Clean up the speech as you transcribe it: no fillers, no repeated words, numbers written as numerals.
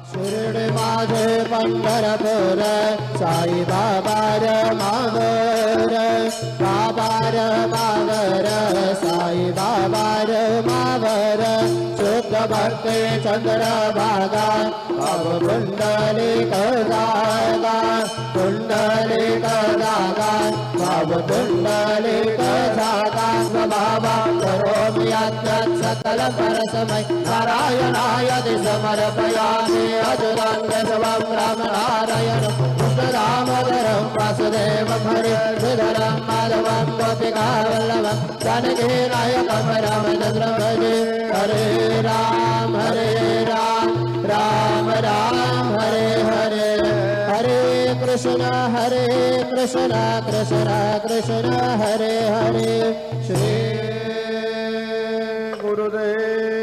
शिर्डी माझे पंढरपूर साई बाबा र मावर बाबा र मावर साई बाबा र मावर शुद्ध भक्ती चंद्रभागा अब कुंडलिक जागा कुंडलिक जागा अब कुंडलिक जागा बाबा करोमि यत् सकल परस्मै नारायणाय समर्पयामि अजुरांग सर्वं राम नारायण दामोदरं वासुदेवं हरे श्रीधरं माधवं गोपिकावल्लभं जानकी नायकं रामचन्द्रं भजे हरे राम राम राम हरे हरे हरे कृष्ण कृष्ण कृष्ण हरे हरे श्री गुरुदेव